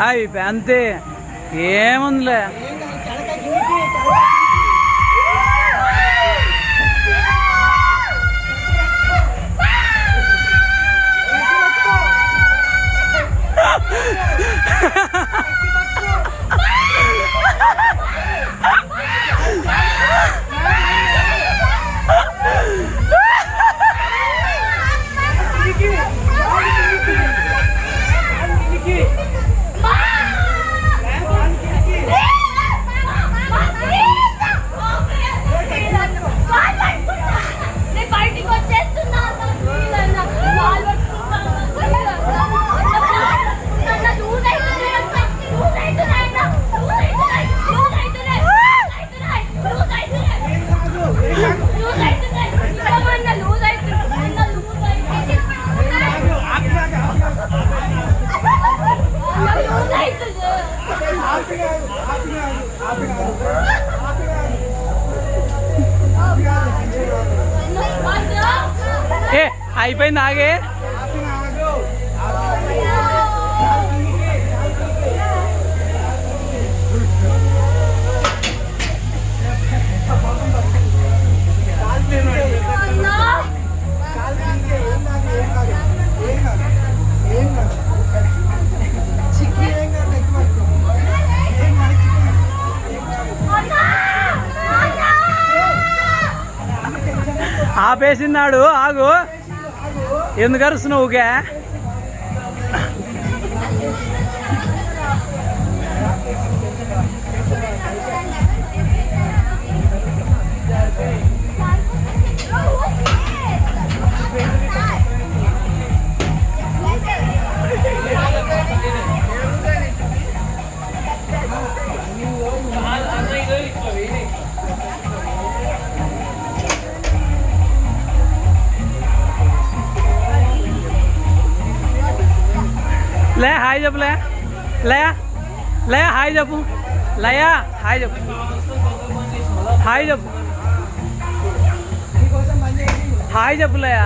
అయిపోయి అంతే, ఏముందిలే. ఏ అయిపోయింది, ఆగే. ఆపేసినాడు, ఆగు. ఎందుకు అరుస్తున్నావు ఊకే? లే హాయ్ చెప్పు, లయ లయ హాయ్ చెప్పు, లయ హాయ్ చెప్పు, హాయ్ చెప్పు, హాయ్ చెప్పు లయ.